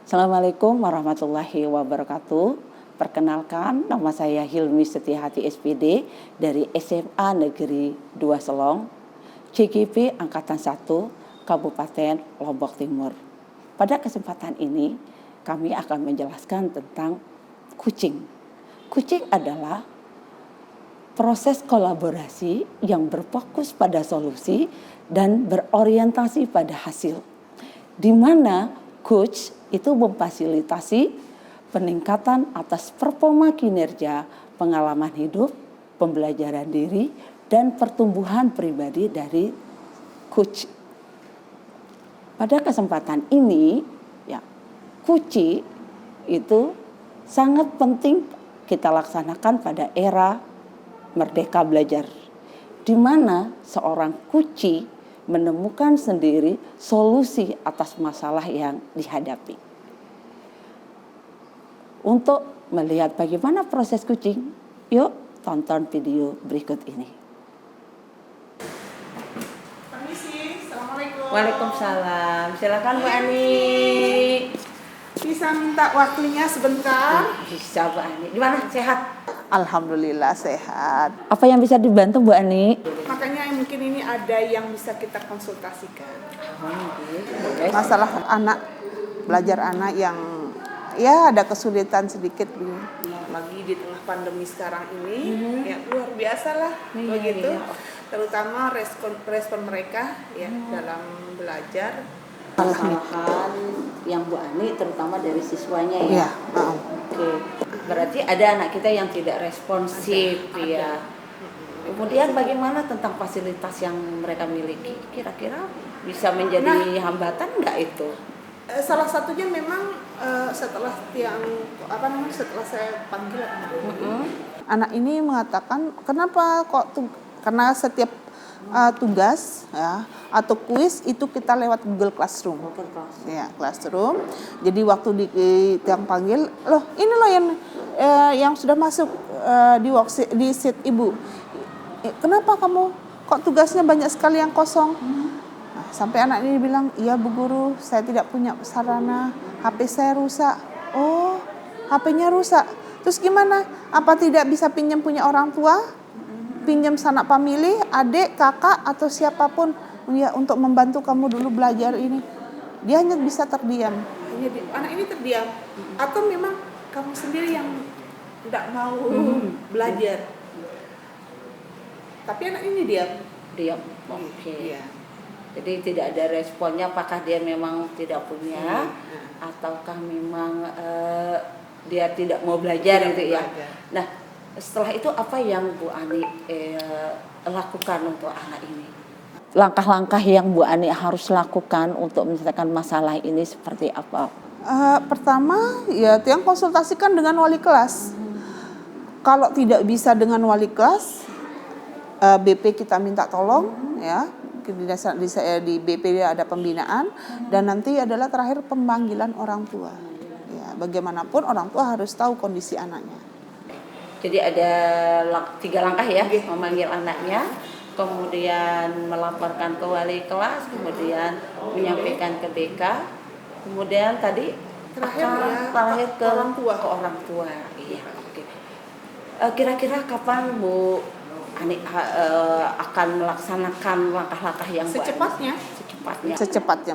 Assalamualaikum warahmatullahi wabarakatuh. Perkenalkan, nama saya Hilmi Setiahati SPD dari SMA Negeri 2 Selong, CGP Angkatan 1, Kabupaten Lombok Timur. Pada kesempatan ini, kami akan menjelaskan tentang coaching. Coaching adalah proses kolaborasi yang berfokus pada solusi dan berorientasi pada hasil, di mana coach itu memfasilitasi peningkatan atas performa kinerja, pengalaman hidup, pembelajaran diri, dan pertumbuhan pribadi dari coach. Pada kesempatan ini, coaching itu sangat penting kita laksanakan pada era Merdeka Belajar, di mana seorang coach menemukan sendiri solusi atas masalah yang dihadapi. Untuk melihat bagaimana proses coaching, yuk tonton video berikut ini. Permisi, Assalamualaikum. Waalaikumsalam. Silakan Bu Ani. Bisa minta waktunya sebentar? Bisa Bu Ani. Gimana? Sehat? Alhamdulillah sehat. Apa yang bisa dibantu Bu Ani? Makanya mungkin ini ada yang bisa kita konsultasikan. Masalah Anak, belajar anak yang ada kesulitan sedikit lagi di tengah pandemi sekarang ini, ya luar biasa lah begitu. Terutama respon mereka dalam belajar. Kesalahan yang Bu Ani terutama dari siswanya ya. Oke. Berarti ada anak kita yang tidak responsif ya. Kemudian bagaimana tentang fasilitas yang mereka miliki? Kira-kira bisa menjadi hambatan nggak itu? Salah satunya memang setelah setelah saya panggil anak ini mengatakan kenapa kok karena setiap tugas atau kuis itu kita lewat Google Classroom. Ya, Classroom. Jadi waktu yang panggil, ini loh yang sudah masuk di sheet Ibu. Kenapa kamu kok tugasnya banyak sekali yang kosong? Nah, sampai anak ini bilang, "Iya Bu Guru, saya tidak punya sarana, HP saya rusak." Oh, HP-nya rusak. Terus gimana? Apa tidak bisa pinjam punya orang tua? Pinjam sanak famili, adik, kakak, atau siapapun untuk membantu kamu dulu belajar ini. Dia hanya bisa terdiam. Anak ini terdiam. Atau memang kamu sendiri yang tidak mau belajar. Tapi anak ini diam. Oke. Iya. Jadi tidak ada responnya, apakah dia memang tidak punya ataukah memang dia tidak mau belajar gitu ya. Nah, setelah itu apa yang Bu Ani lakukan untuk anak ini? Langkah-langkah yang Bu Ani harus lakukan untuk menyelesaikan masalah ini seperti apa? Pertama, yang konsultasikan dengan wali kelas. Kalau tidak bisa dengan wali kelas, BP kita minta tolong di BP ada pembinaan dan nanti adalah terakhir pemanggilan orang tua. Ya, bagaimanapun orang tua harus tahu kondisi anaknya. Jadi ada 3 langkah ya, memanggil anaknya, kemudian melaporkan ke wali kelas, kemudian menyampaikan ke BK, kemudian tadi terakhir ke orang tua. Iya, oke. Kira-kira kapan Bu Ani akan melaksanakan langkah-langkah yang secepatnya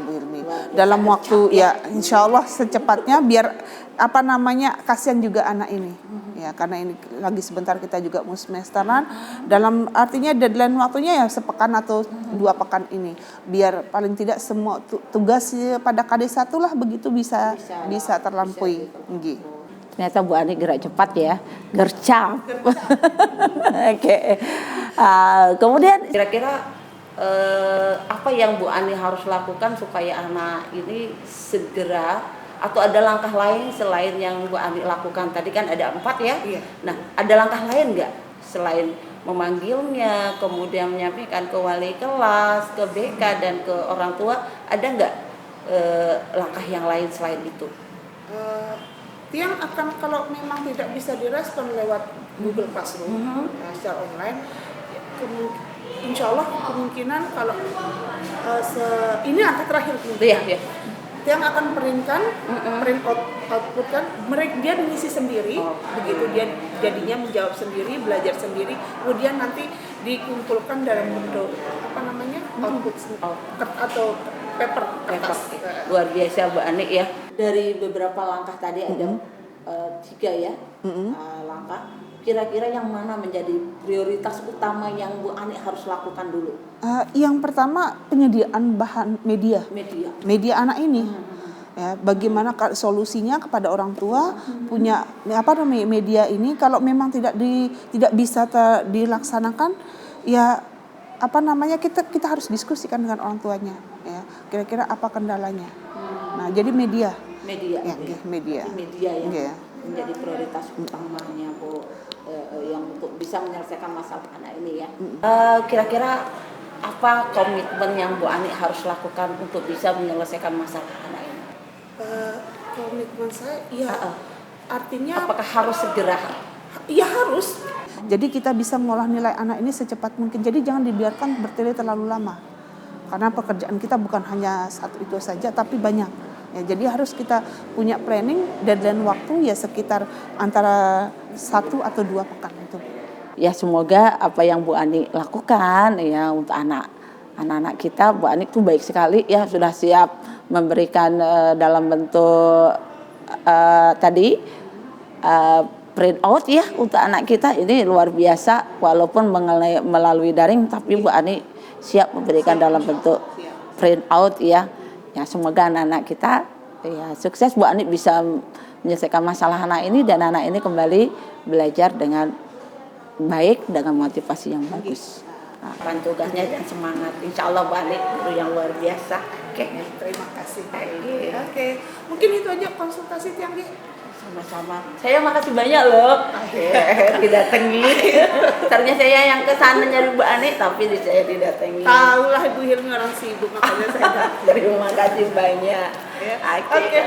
Bu Hilmi. Dalam waktu insya Allah secepatnya biar kasihan juga anak ini. Ya, karena ini lagi sebentar kita juga mau semesteran. Dalam artinya deadline waktunya sepekan atau 2 pekan ini. Biar paling tidak semua tugas pada KD1 lah begitu bisa terlampaui. Ternyata Bu Ani gerak cepat ya, gercap. Oke. Kemudian kira-kira apa yang Bu Ani harus lakukan supaya anak ini segera, atau ada langkah lain selain yang Bu Ani lakukan tadi kan ada 4 ya? Iya. Nah, ada langkah lain nggak selain memanggilnya, kemudian menyampaikan ke wali kelas, ke BK dan ke orang tua, ada nggak langkah yang lain selain itu? Yang akan kalau memang tidak bisa direspon lewat Google Classroom secara online, insya Allah kemungkinan kalau ini angka terakhir Tiang akan printkan, print output kan, mereka dia mengisi sendiri, begitu dia jadinya menjawab sendiri, belajar sendiri, kemudian nanti dikumpulkan dalam bentuk apa namanya output atau paper kertas. Luar biasa Bu Ani ya. Dari beberapa langkah tadi ada 3 ya langkah. Kira-kira yang mana menjadi prioritas utama yang Bu Ani harus lakukan dulu? Yang pertama penyediaan bahan media anak ini. Ya, bagaimana solusinya kepada orang tua punya apa namanya media ini kalau memang tidak bisa dilaksanakan ya apa namanya kita harus diskusikan dengan orang tuanya ya kira-kira apa kendalanya. Nah jadi media ya. Media yang menjadi prioritas utamanya Bu yang untuk bisa menyelesaikan masalah anak ini ya. Kira-kira apa komitmen yang Bu Ani harus lakukan untuk bisa menyelesaikan masalah anak ini? Komitmen saya ya artinya apakah harus segera? Ya harus. Jadi kita bisa mengolah nilai anak ini secepat mungkin. Jadi jangan dibiarkan bertele terlalu lama. Karena pekerjaan kita bukan hanya satu itu saja tapi banyak. Ya, jadi harus kita punya planning deadline waktu ya sekitar antara 1 atau 2 pekan itu. Ya semoga apa yang Bu Ani lakukan ya untuk anak-anak kita, Bu Ani itu baik sekali ya sudah siap memberikan dalam bentuk tadi print out ya untuk anak kita ini luar biasa walaupun melalui daring tapi Bu Ani siap memberikan dalam bentuk print out ya. Ya semoga anak-anak kita ya sukses Bu Ani bisa menyelesaikan masalah anak ini dan anak ini kembali belajar dengan baik dengan motivasi yang bagus. Nah, tugasnya dan semangat. Insya Allah Bu Ani guru yang luar biasa. Oke. Terima kasih. Oke. Mungkin itu aja konsultasi Tiang Gi. Sama-sama. Saya makasih banyak loh. Didatangi. Ternyata saya yang ke sana nyari Bu Ani tapi saya didatangi. Tahu lah Ibu Hilmi orang sibuk makanya saya datang. Terima kasih banyak. Oke.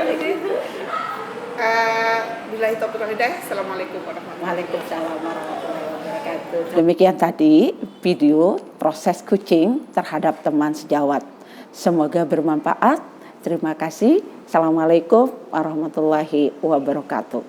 Billahi taufiq wal hidayah. Assalamualaikum warahmatullahi wabarakatuh. Waalaikumsalam warahmatullahi wabarakatuh. Demikian tadi video proses coaching terhadap teman sejawat. Semoga bermanfaat. Terima kasih. Assalamualaikum warahmatullahi wabarakatuh.